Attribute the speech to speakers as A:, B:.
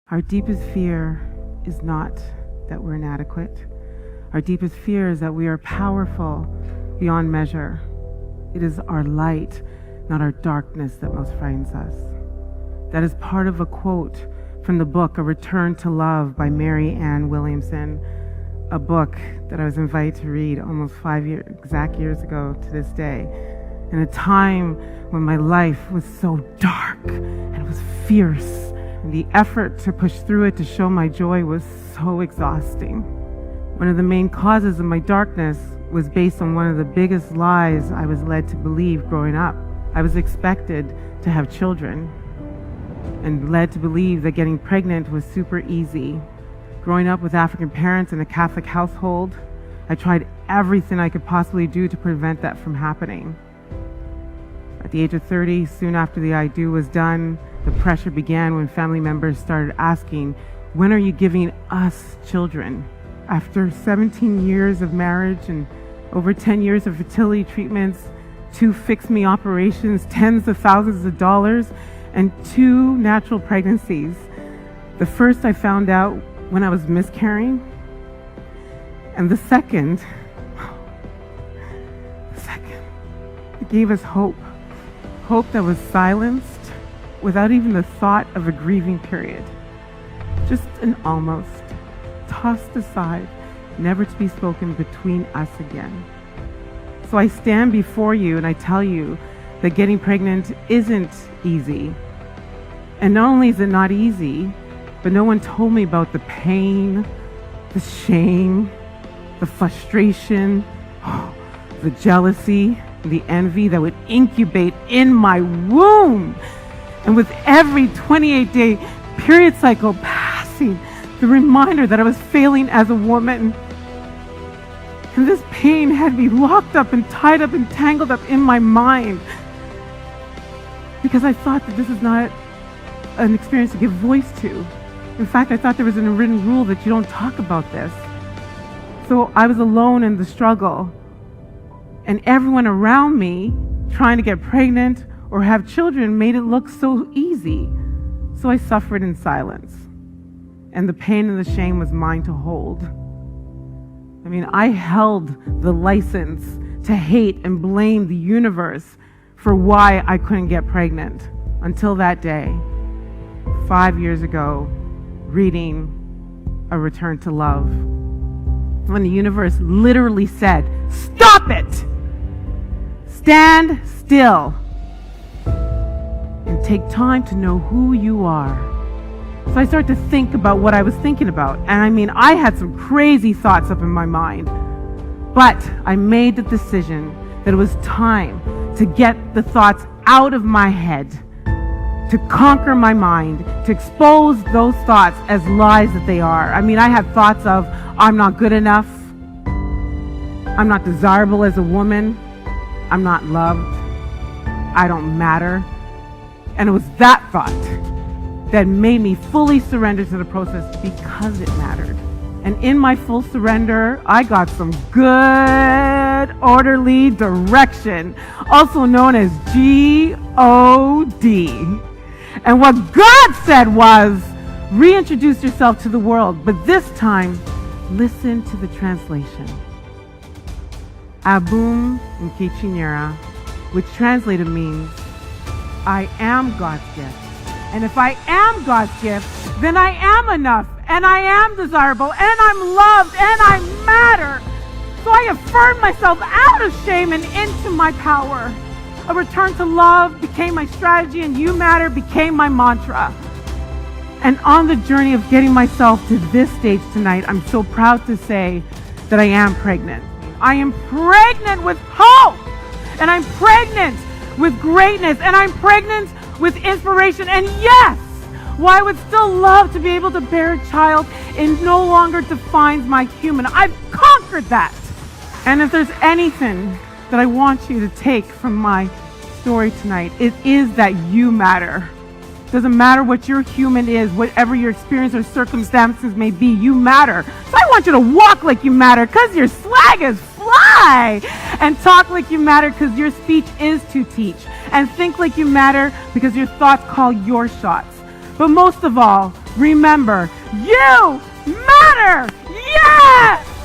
A: Our deepest fear is not that we're inadequate. Our deepest fear is that we are powerful beyond measure. It is our light, not our darkness, that most frightens us. That is part of a quote from the book, A Return to Love by Mary Ann Williamson, a book that I was invited to read almost 5 exact years ago to this day, in a time when my life was so dark and it was fierce, and the effort to push through it to show my joy was so exhausting. One of the main causes of my darkness was based on one of the biggest lies I was led to believe growing up. I was expected to have children and led to believe that getting pregnant was super easy. Growing up with African parents in a Catholic household, I tried everything I could possibly do to prevent that from happening. At the age of 30, soon after the I do was done, the pressure began when family members started asking, "When are you giving us children?" After 17 years of marriage and over 10 years of fertility treatments, 2 fix-me operations, tens of thousands of dollars, and 2 natural pregnancies. The first I found out when I was miscarrying, and the second, it gave us hope. Hope that was silenced without even the thought of a grieving period. Just an almost, tossed aside, never to be spoken between us again. So I stand before you and I tell you that getting pregnant isn't easy. And not only is it not easy, but no one told me about the pain, the shame, the frustration, the jealousy, the envy that would incubate in my womb. And with every 28-day period cycle passing, the reminder that I was failing as a woman. And this pain had me locked up and tied up and tangled up in my mind, because I thought that this is not an experience to give voice to. In fact, I thought there was an unwritten rule that you don't talk about this. So I was alone in the struggle. And everyone around me trying to get pregnant or have children made it look so easy. So I suffered in silence. And the pain and the shame was mine to hold. I mean, I held the license to hate and blame the universe for why I couldn't get pregnant until that day, 5 years ago, reading A Return to Love, when the universe literally said, "Stop it! Stand still and take time to know who you are." So I started to think about what I was thinking about. And I mean, I had some crazy thoughts up in my mind. But I made the decision that it was time to get the thoughts out of my head, to conquer my mind, to expose those thoughts as lies that they are. I mean, I had thoughts of, I'm not good enough, I'm not desirable as a woman, I'm not loved, I don't matter. And it was that thought that made me fully surrender to the process because it mattered. And in my full surrender, I got some good, orderly direction, also known as G-O-D. And what God said was, reintroduce yourself to the world, but this time, listen to the translation. Abum Nkechi, which translated means, I am God's gift. And if I am God's gift, then I am enough, and I am desirable, and I'm loved, and I matter. So I affirmed myself out of shame and into my power. A return to love became my strategy, and you matter became my mantra. And on the journey of getting myself to this stage tonight, I'm so proud to say that I am pregnant. I am pregnant with hope, and I'm pregnant with greatness, and I'm pregnant with inspiration. And yes, while I would still love to be able to bear a child, it no longer defines my human. I've conquered that. And if there's anything that I want you to take from my story tonight, it is that you matter. Doesn't matter what your human is, whatever your experience or circumstances may be, you matter. So I want you to walk like you matter, because your swag is fly, and talk like you matter, because your speech is to teach, and think like you matter, because your thoughts call your shots. But most of all, Remember, you matter! Yes!